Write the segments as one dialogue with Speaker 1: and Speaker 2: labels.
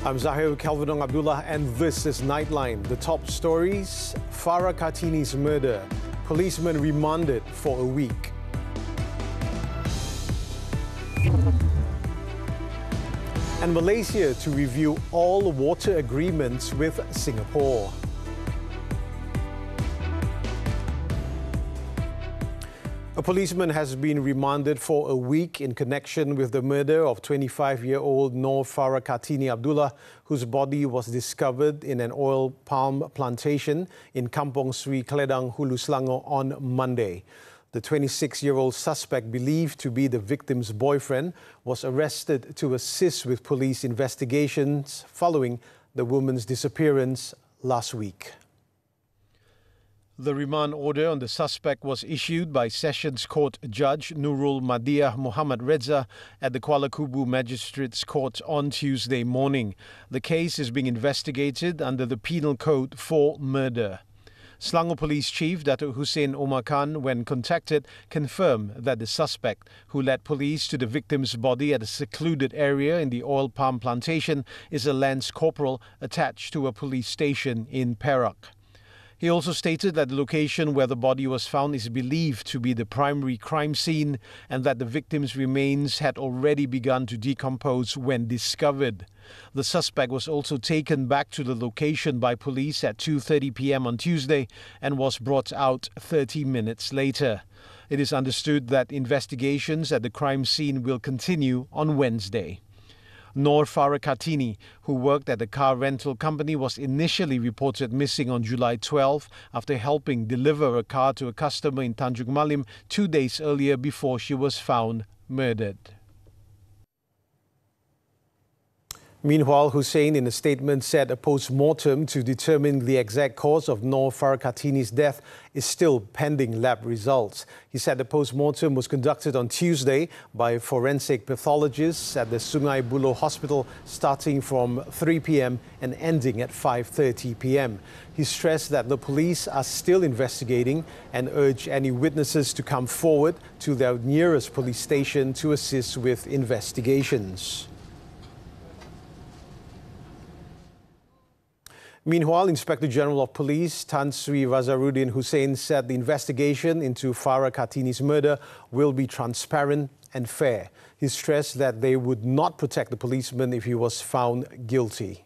Speaker 1: I'm Zahir, Kelvin Abdullah, and this is Nightline. The top stories: Farah Kartini's murder, policeman remanded for a week. And Malaysia to review all water agreements with Singapore. A policeman has been remanded for a week in connection with the murder of 25-year-old Nor Farah Kartini Abdullah, whose body was discovered in an oil palm plantation in Kampong Sri Kledang, Hulu Selangor on Monday. The 26-year-old suspect, believed to be the victim's boyfriend, was arrested to assist with police investigations following the woman's disappearance last week. The remand order on the suspect was issued by Sessions Court Judge Nurul Madiyah Muhammad Reza at the Kuala Kubu Magistrates Court on Tuesday morning. The case is being investigated under the Penal Code for murder. Selangor Police Chief Datuk Hussein Omar Khan, when contacted, confirmed that the suspect, who led police to the victim's body at a secluded area in the oil palm plantation, is a Lance Corporal attached to a police station in Perak. He also stated that the location where the body was found is believed to be the primary crime scene and that the victim's remains had already begun to decompose when discovered. The suspect was also taken back to the location by police at 2:30 p.m. on Tuesday and was brought out 30 minutes later. It is understood that investigations at the crime scene will continue on Wednesday. Nor Farah Kartini, who worked at the car rental company, was initially reported missing on July 12 after helping deliver a car to a customer in Tanjung Malim 2 days earlier before she was found murdered. Meanwhile, Hussein, in a statement, said a post-mortem to determine the exact cause of Nor Farah Kartini's death is still pending lab results. He said the post-mortem was conducted on Tuesday by forensic pathologists at the Sungai Buloh Hospital, starting from 3 p.m. and ending at 5:30 p.m. He stressed that the police are still investigating and urged any witnesses to come forward to their nearest police station to assist with investigations. Meanwhile, Inspector General of Police Tan Sri Razaruddin Hussein said the investigation into Farah Kartini's murder will be transparent and fair. He stressed that they would not protect the policeman if he was found guilty.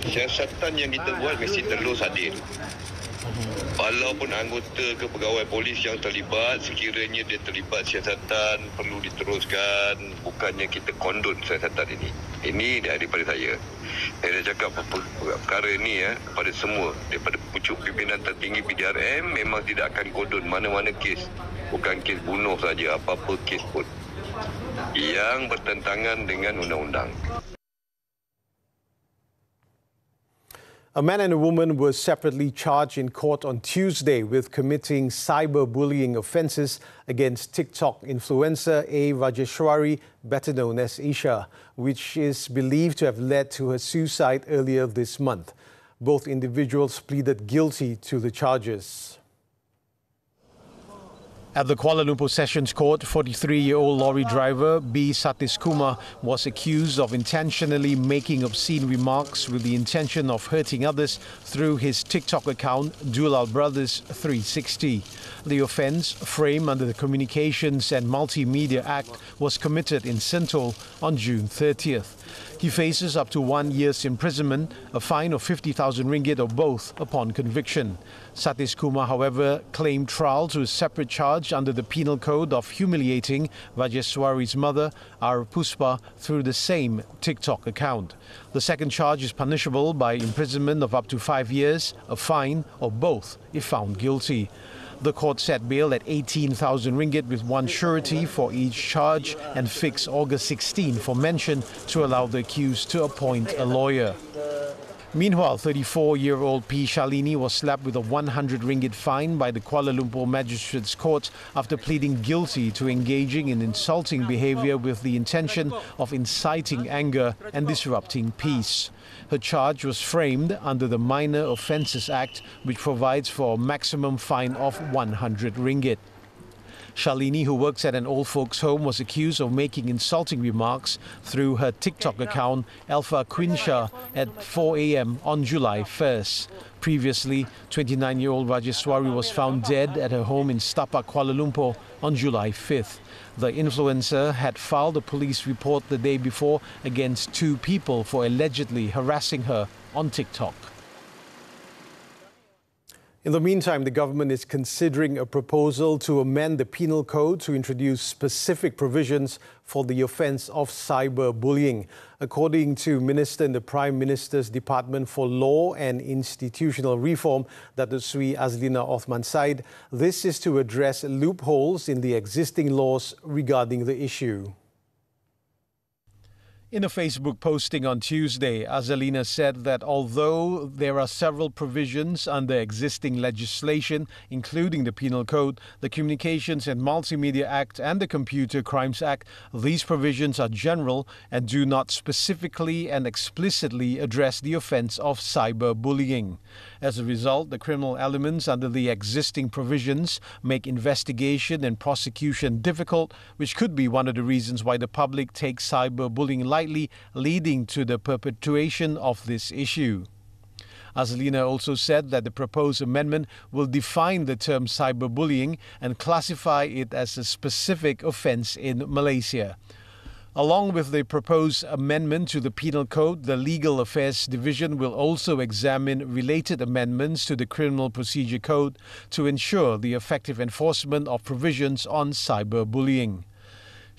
Speaker 2: Siasatan yang kita buat mesti terus adil. Walaupun anggota ke pegawai polis yang terlibat, sekiranya dia terlibat siasatan, perlu diteruskan. Bukannya kita kondon siasatan ini. Ini daripada saya. Saya dah cakap perkara ini kepada semua. Daripada pucuk pimpinan tertinggi PDRM, memang tidak akan kondon mana-mana kes. Bukan kes bunuh saja, apa-apa kes pun yang bertentangan dengan undang-undang.
Speaker 1: A man and a woman were separately charged in court on Tuesday with committing cyberbullying offences against TikTok influencer A. Rajeshwari, better known as Isha, which is believed to have led to her suicide earlier this month. Both individuals pleaded guilty to the charges. At the Kuala Lumpur Sessions Court, 43-year-old lorry driver B. Satis Kumar was accused of intentionally making obscene remarks with the intention of hurting others through his TikTok account, Dulal Brothers 360. The offence, framed under the Communications and Multimedia Act, was committed in Sentul on June 30th. He faces up to 1 year's imprisonment, a fine of 50,000 ringgit or both upon conviction. Satis Kumar, however, claimed trial to a separate charge under the Penal Code of humiliating Rajeswari's mother, R. Puspa, through the same TikTok account. The second charge is punishable by imprisonment of up to 5 years, a fine, or both if found guilty. The court set bail at 18,000 ringgit with one surety for each charge and fixed August 16 for mention to allow the accused to appoint a lawyer. Meanwhile, 34-year-old P. Shalini was slapped with a 100 ringgit fine by the Kuala Lumpur Magistrates Court after pleading guilty to engaging in insulting behaviour with the intention of inciting anger and disrupting peace. Her charge was framed under the Minor Offences Act, which provides for a maximum fine of 100 ringgit. Shalini, who works at an old folks' home, was accused of making insulting remarks through her TikTok account, Alpha Quinsha, at 4 a.m. on July 1st. Previously, 29-year-old Rajeswari was found dead at her home in Setapak, Kuala Lumpur on July 5th. The influencer had filed a police report the day before against 2 people for allegedly harassing her on TikTok. In the meantime, the government is considering a proposal to amend the penal code to introduce specific provisions for the offence of cyberbullying. According to Minister in the Prime Minister's Department for Law and Institutional Reform, Datuk Sri Azlina Othman Said, this is to address loopholes in the existing laws regarding the issue. In a Facebook posting on Tuesday, Azalina said that although there are several provisions under existing legislation, including the Penal Code, the Communications and Multimedia Act and the Computer Crimes Act, these provisions are general and do not specifically and explicitly address the offence of cyberbullying. As a result, the criminal elements under the existing provisions make investigation and prosecution difficult, which could be one of the reasons why the public takes cyberbullying lightly, leading to the perpetuation of this issue. Azlina also said that the proposed amendment will define the term cyberbullying and classify it as a specific offence in Malaysia. Along with the proposed amendment to the Penal Code, the Legal Affairs Division will also examine related amendments to the Criminal Procedure Code to ensure the effective enforcement of provisions on cyberbullying.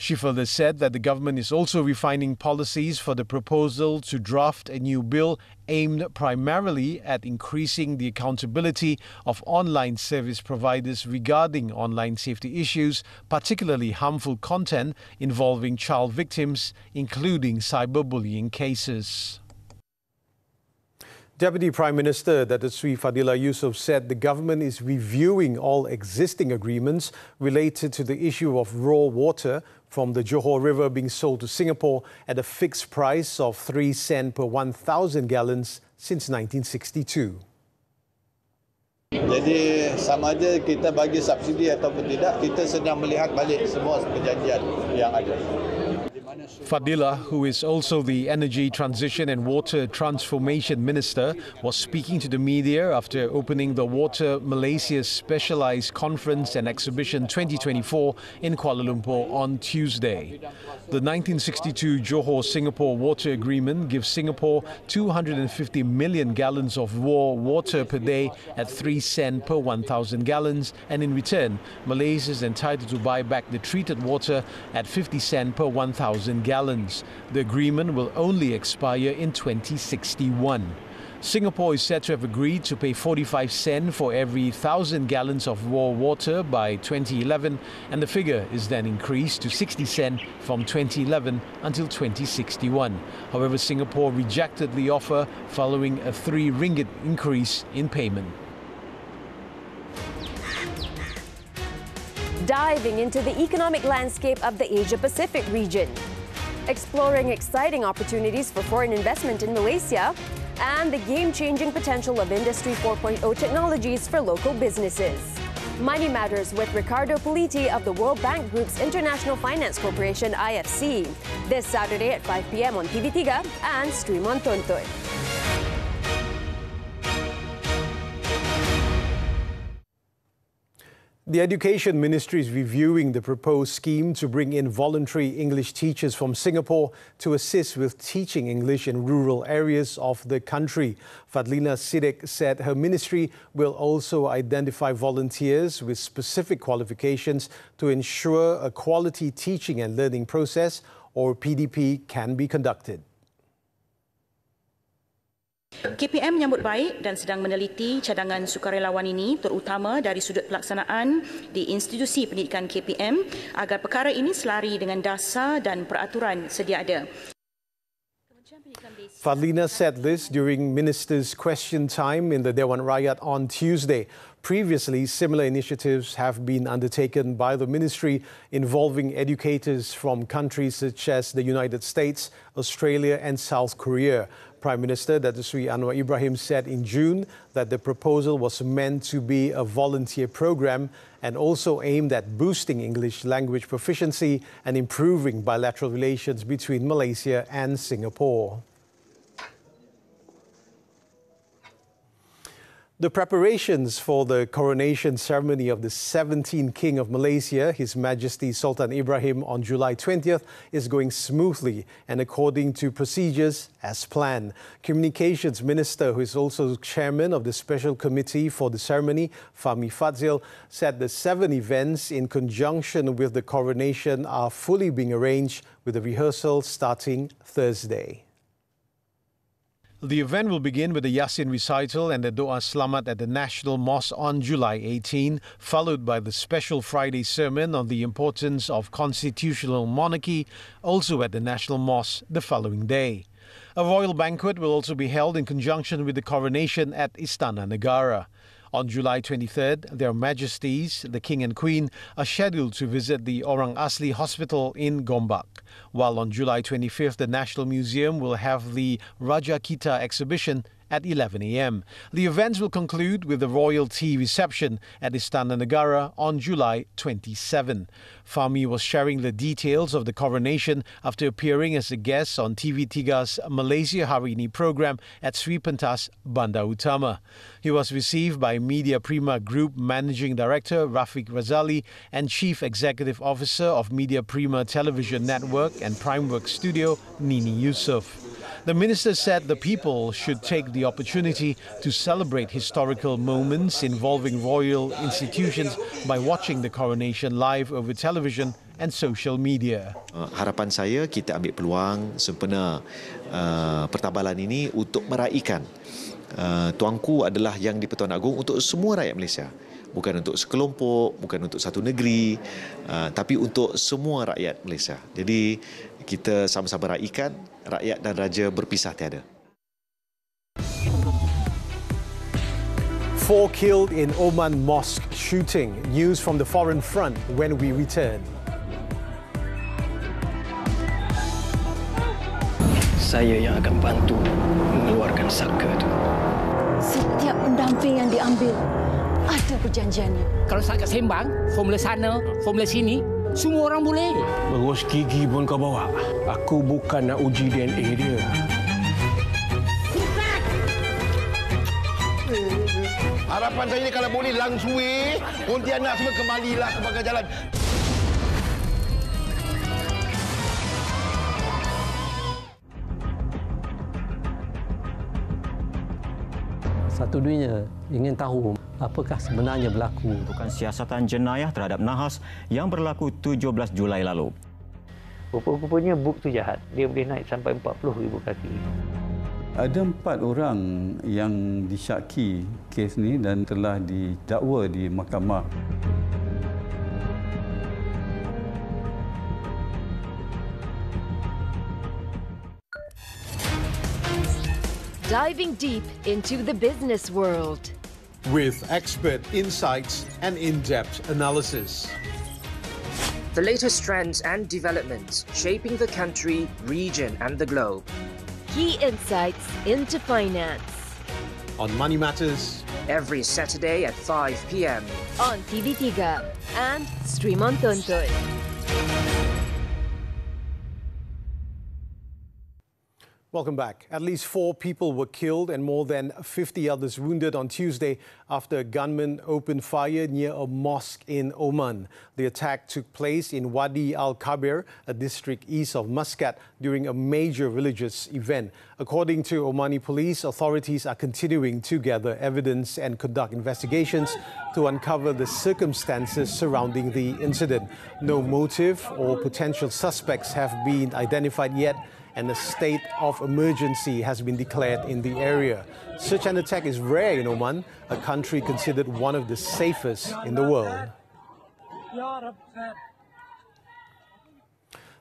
Speaker 1: She further said that the government is also refining policies for the proposal to draft a new bill aimed primarily at increasing the accountability of online service providers regarding online safety issues, particularly harmful content involving child victims, including cyberbullying cases. Deputy Prime Minister Datuk Sri Fadillah Yusof said the government is reviewing all existing agreements related to the issue of raw water from the Johor River being sold to Singapore at a fixed price of 3 cents per 1,000 gallons since 1962.
Speaker 3: Jadi sama ada kita bagi subsidi ataupun tidak, kita sedang melihat balik semua perjanjian yang ada.
Speaker 1: Fadillah, who is also the Energy Transition and Water Transformation Minister, was speaking to the media after opening the Water Malaysia Specialised Conference and Exhibition 2024 in Kuala Lumpur on Tuesday. The 1962 Johor-Singapore Water Agreement gives Singapore 250 million gallons of raw water per day at 3 cents per 1,000 gallons, and in return, Malaysia is entitled to buy back the treated water at 50 cents per 1,000 gallons. The agreement will only expire in 2061. Singapore is said to have agreed to pay 45 cents for every 1,000 gallons of raw water by 2011, and the figure is then increased to 60 cents from 2011 until 2061. However, Singapore rejected the offer following a 3 ringgit increase in payment.
Speaker 4: Diving into the economic landscape of the Asia-Pacific region, exploring exciting opportunities for foreign investment in Malaysia, and the game-changing potential of Industry 4.0 technologies for local businesses. Money Matters with Ricardo Politi of the World Bank Group's International Finance Corporation IFC, this Saturday at 5 p.m. on TV3 and stream on Tonton.
Speaker 1: The Education Ministry is reviewing the proposed scheme to bring in voluntary English teachers from Singapore to assist with teaching English in rural areas of the country. Fadlina Siddiq said her ministry will also identify volunteers with specific qualifications to ensure a quality teaching and learning process, or PDP, can be conducted.
Speaker 5: KPM menyambut baik dan sedang meneliti cadangan sukarelawan ini, terutama dari sudut pelaksanaan di institusi pendidikan KPM, agar perkara ini selari dengan dasar dan peraturan sedia ada.
Speaker 1: Fadlina said this during Minister's question time in the Dewan Rakyat on Tuesday. Previously, similar initiatives have been undertaken by the ministry involving educators from countries such as the United States, Australia and South Korea. Prime Minister Datuk Seri Anwar Ibrahim said in June that the proposal was meant to be a volunteer program and also aimed at boosting English language proficiency and improving bilateral relations between Malaysia and Singapore. The preparations for the coronation ceremony of the 17th King of Malaysia, His Majesty Sultan Ibrahim, on July 20th is going smoothly and according to procedures as planned. Communications Minister, who is also chairman of the Special Committee for the ceremony, Fahmi Fadzil, said the 7 events in conjunction with the coronation are fully being arranged, with the rehearsal starting Thursday. The event will begin with the Yasin recital and the Doa Selamat at the National Mosque on July 18, followed by the special Friday sermon on the importance of constitutional monarchy, also at the National Mosque the following day. A royal banquet will also be held in conjunction with the coronation at Istana Negara. On July 23rd, Their Majesties, the King and Queen, are scheduled to visit the Orang Asli Hospital in Gombak, while on July 25th, the National Museum will have the Raja Kita exhibition at 11 a.m. The events will conclude with the royal tea reception at Istana Negara on July 27. Fahmi was sharing the details of the coronation after appearing as a guest on TV3's Malaysia Hari Ini program at Sri Pentas, Bandar Utama. He was received by Media Prima Group Managing Director Rafiq Razali and Chief Executive Officer of Media Prima Television Network and Primeworks Studio, Nini Yusof. The minister said the people should take the opportunity to celebrate historical moments involving royal institutions by watching the coronation live over television and social media.
Speaker 6: Harapan saya kita ambil peluang sempena pertabalan ini untuk meraihkan Tuanku adalah Yang di-Pertuan Agong untuk semua rakyat Malaysia. Bukan untuk sekelompok, bukan untuk satu negeri, tapi untuk semua rakyat Malaysia. Jadi kita sama-sama raikan, rakyat dan raja berpisah tiada.
Speaker 1: 4 killed in Oman mosque shooting. News from the foreign front when we return.
Speaker 7: Saya yang akan bantu mengeluarkan saka itu.
Speaker 8: Setiap pendamping yang diambil ada perjanjiannya.
Speaker 9: Kalau sangat sembang, formula sana, formula sini, semua orang boleh.
Speaker 7: Berus gigi pun kau bawa. Aku bukan nak uji DNA dia.
Speaker 10: Harapan saya ni kalau boleh langsui, Pontianak semua kembalilah ke jalan.
Speaker 11: Satu dunia ingin tahu apakah sebenarnya berlaku.
Speaker 12: Bukan siasatan jenayah terhadap Nahas yang berlaku 17 Julai lalu.
Speaker 11: Rupa-rupanya buk tu jahat. Dia boleh naik sampai 40,000 kaki.
Speaker 13: Ada 4 orang yang disyaki kes ni dan telah didakwa di mahkamah.
Speaker 14: Diving deep into the business world.
Speaker 1: With expert insights and in-depth analysis.
Speaker 15: The latest trends and developments shaping the country, region and the globe.
Speaker 14: Key insights into finance.
Speaker 1: On Money Matters.
Speaker 15: Every Saturday at 5 p.m.
Speaker 14: On TV3 and stream on Tonton.
Speaker 1: Welcome back. At least 4 people were killed and more than 50 others wounded on Tuesday after a gunman opened fire near a mosque in Oman. The attack took place in Wadi Al-Kabir, a district east of Muscat, during a major religious event. According to Omani police, authorities are continuing to gather evidence and conduct investigations to uncover the circumstances surrounding the incident. No motive or potential suspects have been identified yet, and a state of emergency has been declared in the area. Such an attack is rare in Oman, a country considered one of the safest in the world.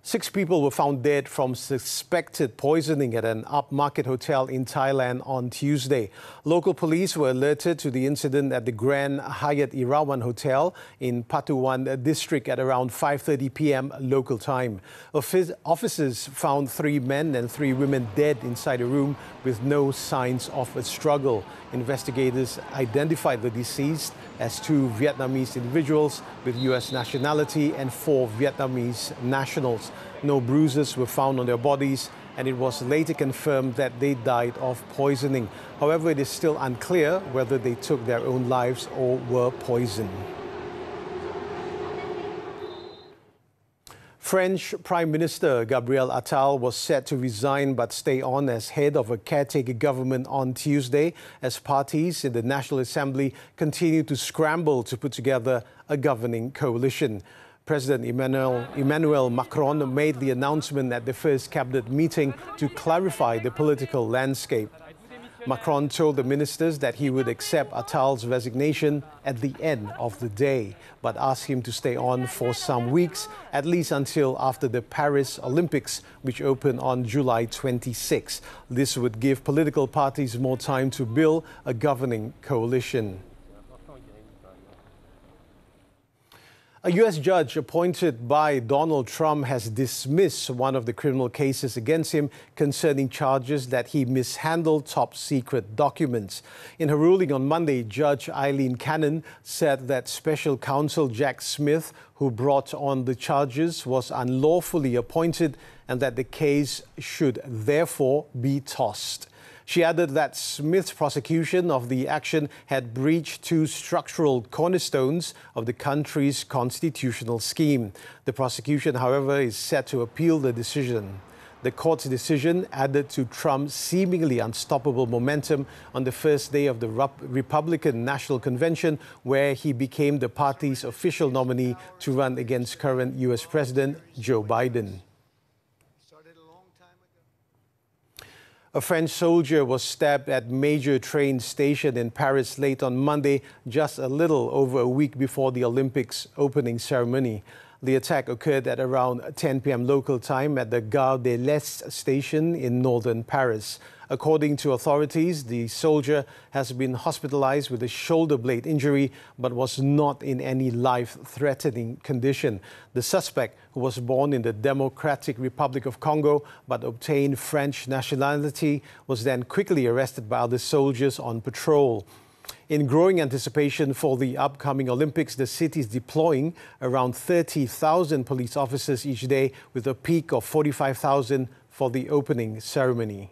Speaker 1: 6 people were found dead from suspected poisoning at an upmarket hotel in Thailand on Tuesday. Local police were alerted to the incident at the Grand Hyatt Irawan Hotel in Patuan district at around 5:30 p.m. local time. Officers found 3 men and 3 women dead inside a room with no signs of a struggle. Investigators identified the deceased as 2 Vietnamese individuals with U.S. nationality and 4 Vietnamese nationals. No bruises were found on their bodies, and it was later confirmed that they died of poisoning. However, it is still unclear whether they took their own lives or were poisoned. French Prime Minister Gabriel Attal was set to resign but stay on as head of a caretaker government on Tuesday as parties in the National Assembly continue to scramble to put together a governing coalition. President Emmanuel Macron made the announcement at the first cabinet meeting to clarify the political landscape. Macron told the ministers that he would accept Attal's resignation at the end of the day, but asked him to stay on for some weeks, at least until after the Paris Olympics, which open on July 26. This would give political parties more time to build a governing coalition. A U.S. judge appointed by Donald Trump has dismissed one of the criminal cases against him concerning charges that he mishandled top-secret documents. In her ruling on Monday, Judge Eileen Cannon said that Special Counsel Jack Smith, who brought on the charges, was unlawfully appointed and that the case should therefore be tossed. She added that Smith's prosecution of the action had breached 2 structural cornerstones of the country's constitutional scheme. The prosecution, however, is set to appeal the decision. The court's decision added to Trump's seemingly unstoppable momentum on the first day of the Republican National Convention, where he became the party's official nominee to run against current U.S. President Joe Biden. A French soldier was stabbed at major train station in Paris late on Monday, just a little over a week before the Olympics opening ceremony. The attack occurred at around 10 p.m. local time at the Gare de l'Est station in northern Paris. According to authorities, the soldier has been hospitalized with a shoulder blade injury but was not in any life-threatening condition. The suspect, who was born in the Democratic Republic of Congo but obtained French nationality, was then quickly arrested by other soldiers on patrol. In growing anticipation for the upcoming Olympics, the city is deploying around 30,000 police officers each day, with a peak of 45,000 for the opening ceremony.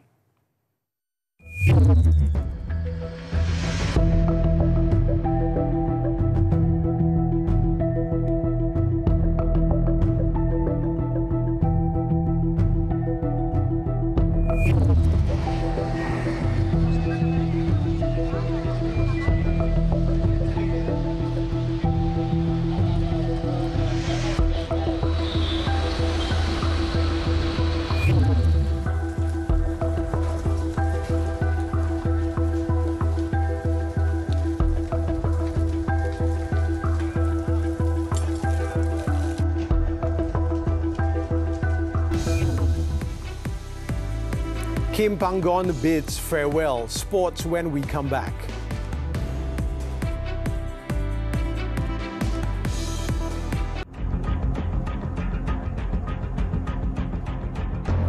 Speaker 1: Kim Panggon bids farewell. Sports when we come back.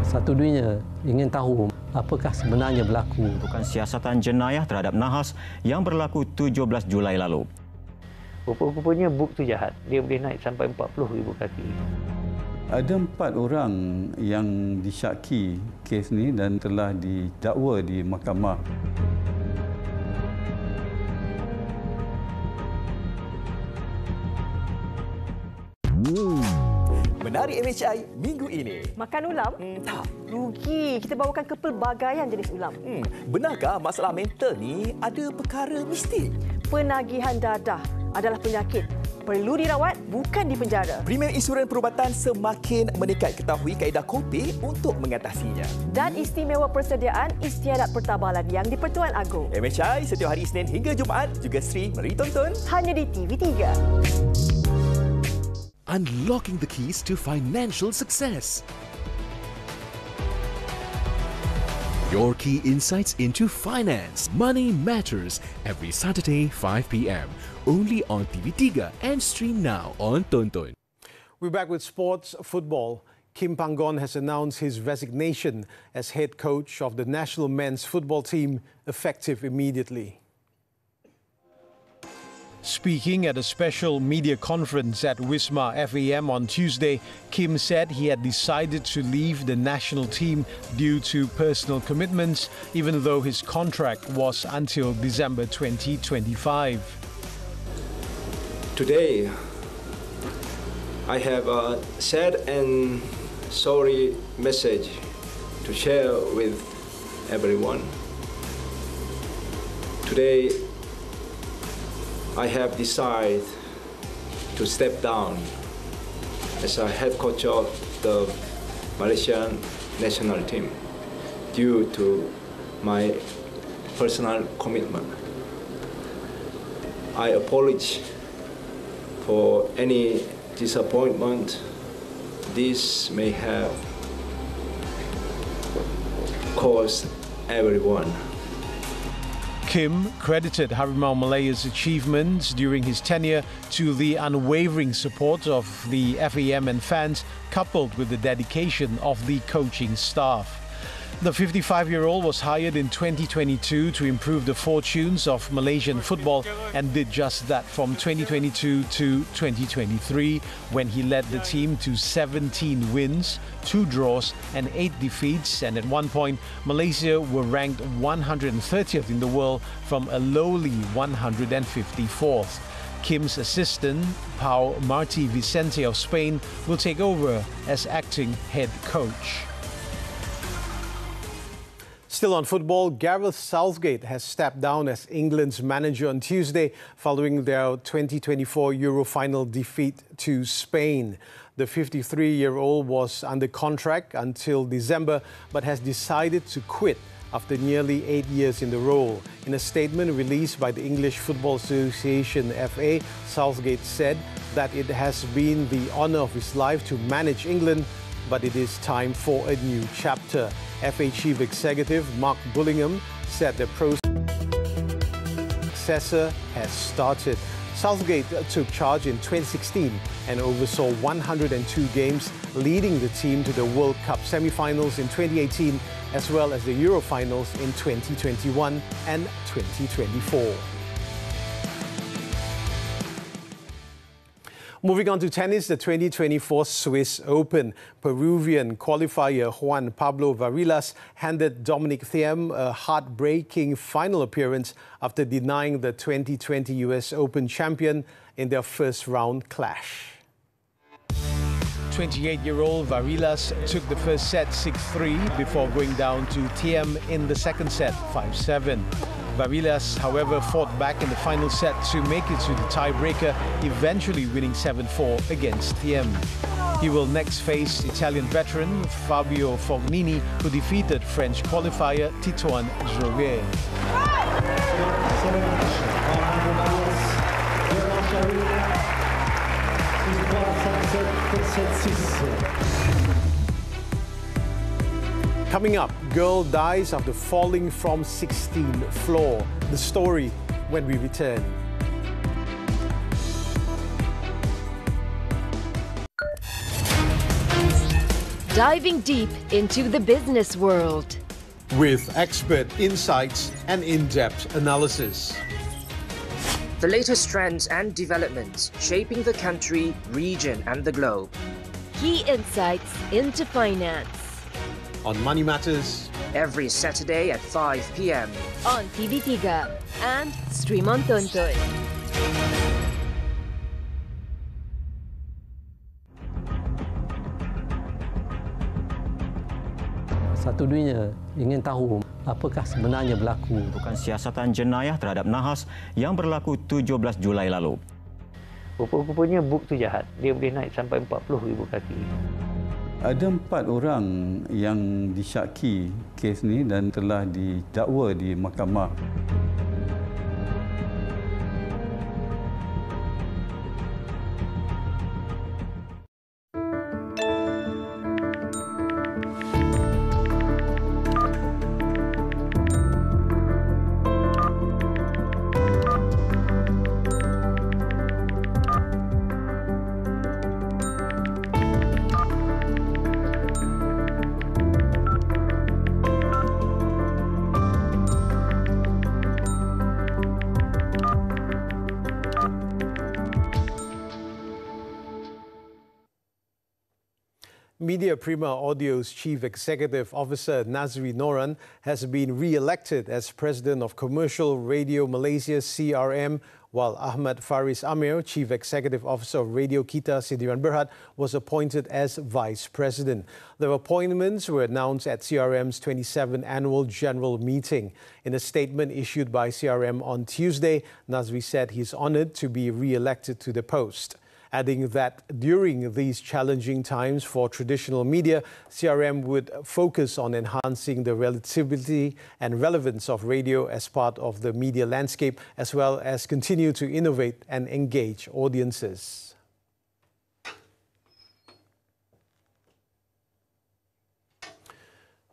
Speaker 16: Satu dunia ingin tahu apakah sebenarnya berlaku.
Speaker 12: Bukan siasatan jenayah terhadap nahas yang berlaku 17 Julai lalu.
Speaker 11: Rupa-rupanya buk tu jahat. Dia boleh naik sampai 40,000 kaki.
Speaker 13: Ada 4 orang yang disyaki kes ni dan telah didakwa di mahkamah.
Speaker 17: Menarik MHI minggu ini.
Speaker 18: Makan ulam?
Speaker 17: Tak.
Speaker 18: Rugi. Kita bawakan kepelbagaian jenis ulam.
Speaker 17: Benarkah masalah mental ni ada perkara mistik?
Speaker 18: Penagihan dadah adalah penyakit. Perlu dirawat, bukan dipenjara.
Speaker 17: Premium Insurans Perubatan semakin meningkat. Ketahui kaedah kopek untuk mengatasinya.
Speaker 18: Dan istimewa persediaan istiadat pertabalan yang di Pertuan Agong.
Speaker 17: MHI setiap hari Isnin hingga Jumaat juga stream meri tonton
Speaker 18: hanya di TV3.
Speaker 19: unlocking the keys to financial success. Your key insights into finance. Money Matters every Saturday 5 p.m. only on TV3 and stream now on Tonton.
Speaker 1: We're back with sports football. Kim Panggon has announced his resignation as head coach of the national men's football team, effective immediately. Speaking at a special media conference at Wisma FAM on Tuesday, Kim said he had decided to leave the national team due to personal commitments, even though his contract was until December 2025.
Speaker 20: Today, I have a sad and sorry message to share with everyone. Today, I have decided to step down as a head coach of the Malaysian national team due to my personal commitment. I apologize for any disappointment this may have caused everyone.
Speaker 1: Kim credited Harimau Malaya's achievements during his tenure to the unwavering support of the FAM and fans, coupled with the dedication of the coaching staff. The 55-year-old was hired in 2022 to improve the fortunes of Malaysian football and did just that from 2022 to 2023, when he led the team to 17 wins, 2 draws and 8 defeats, and at one point Malaysia were ranked 130th in the world from a lowly 154th. Kim's assistant, Pau Martí Vicente of Spain, will take over as acting head coach. Still on football, Gareth Southgate has stepped down as England's manager on Tuesday following their 2024 Euro final defeat to Spain. The 53-year-old was under contract until December but has decided to quit after nearly 8 years in the role. In a statement released by the English Football Association FA, Southgate said that it has been the honour of his life to manage England, but it is time for a new chapter. FA Chief Executive Mark Bullingham said the process has started. Southgate took charge in 2016 and oversaw 102 games, leading the team to the World Cup semi-finals in 2018 as well as the Euro finals in 2021 and 2024. Moving on to tennis, the 2024 Swiss Open. Peruvian qualifier Juan Pablo Varillas handed Dominic Thiem a heartbreaking final appearance after denying the 2020 US Open champion in their first round clash. 28-year-old Varillas took the first set 6-3 before going down to Thiem in the second set 5-7. Varillas, however, fought back in the final set to make it to the tiebreaker, eventually winning 7-4 against Thiem. He will next face Italian veteran Fabio Fognini, who defeated French qualifier Titouan Joguet. Coming up, girl dies after falling from 16th floor. The story when we return.
Speaker 14: Diving deep into the business world.
Speaker 1: With expert insights and in-depth analysis.
Speaker 15: The latest trends and developments shaping the country, region and the globe.
Speaker 14: Key insights into finance.
Speaker 1: On Money Matters.
Speaker 15: Every Saturday at 5 p.m.
Speaker 14: on TV3 and stream on Tonton.
Speaker 16: Satu dunia ingin tahu apakah sebenarnya berlaku.
Speaker 12: Bukan siasatan jenayah terhadap nahas yang berlaku 17 Julai lalu.
Speaker 11: Rupa-rupanya buk tu jahat. Dia boleh naik sampai 40,000 kaki.
Speaker 13: Ada 4 orang yang disyaki kes ni dan telah didakwa di mahkamah.
Speaker 1: Media Prima Audio's Chief Executive Officer Nazri Noran has been re-elected as President of Commercial Radio Malaysia CRM, while Ahmad Faris Amir, Chief Executive Officer of Radio Kita Sdn Bhd, was appointed as Vice President. The appointments were announced at CRM's 27th Annual General Meeting. In a statement issued by CRM on Tuesday, Nazri said he is honoured to be re-elected to the post, adding that during these challenging times for traditional media, CRM would focus on enhancing the relativity and relevance of radio as part of the media landscape, as well as continue to innovate and engage audiences.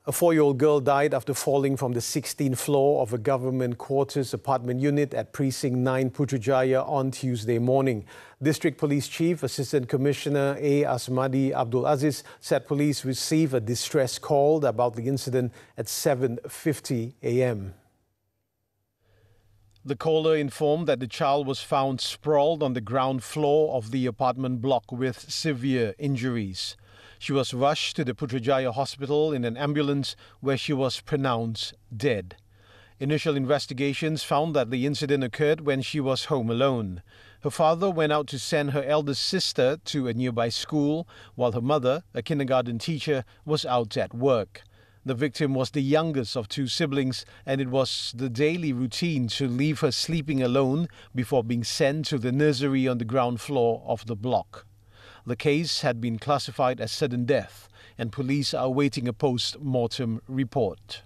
Speaker 1: A 4-year-old girl died after falling from the 16th floor of a government quarters apartment unit at Precinct 9 Putrajaya on Tuesday morning. District Police Chief Assistant Commissioner A. Asmadi Abdul Aziz said police received a distress call about the incident at 7:50 a.m. The caller informed that the child was found sprawled on the ground floor of the apartment block with severe injuries. She was rushed to the Putrajaya hospital in an ambulance where she was pronounced dead. Initial investigations found that the incident occurred when she was home alone. Her father went out to send her eldest sister to a nearby school, while her mother, a kindergarten teacher, was out at work. The victim was the youngest of 2 siblings, and it was the daily routine to leave her sleeping alone before being sent to the nursery on the ground floor of the block. The case had been classified as sudden death, and police are awaiting a post-mortem report.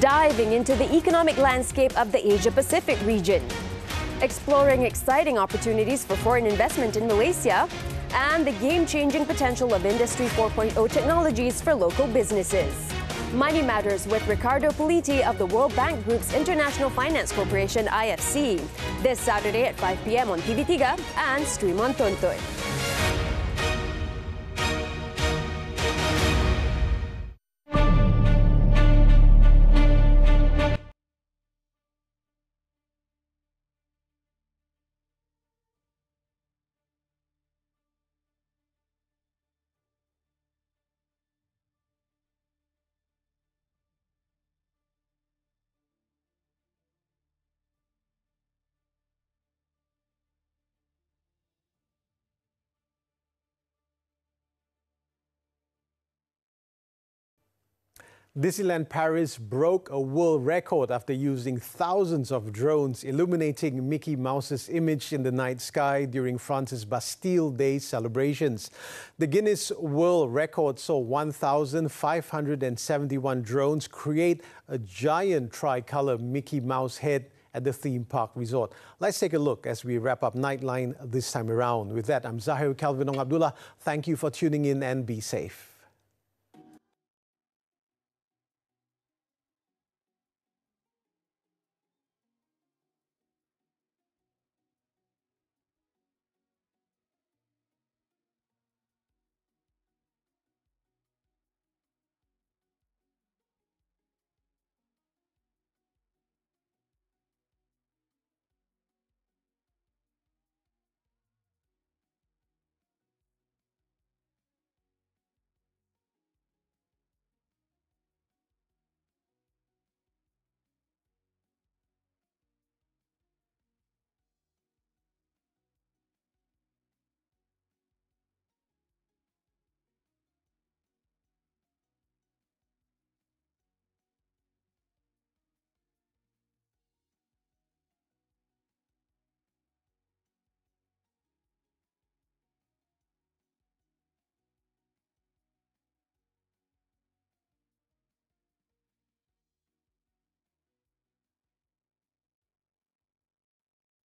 Speaker 4: Diving into the economic landscape of the Asia-Pacific region, exploring exciting opportunities for foreign investment in Malaysia, and the game-changing potential of Industry 4.0 technologies for local businesses. Money Matters with Ricardo Buletin of the World Bank Group's International Finance Corporation IFC. This Saturday at 5 p.m. on TV3 and stream on Tonton.
Speaker 1: Disneyland Paris broke a world record after using thousands of drones illuminating Mickey Mouse's image in the night sky during France's Bastille Day celebrations. The Guinness World Record saw 1,571 drones create a giant tricolour Mickey Mouse head at the theme park resort. Let's take a look as we wrap up Nightline this time around. With that, I'm Zahir, Kelvin, Abdullah. Thank you for tuning in and be safe.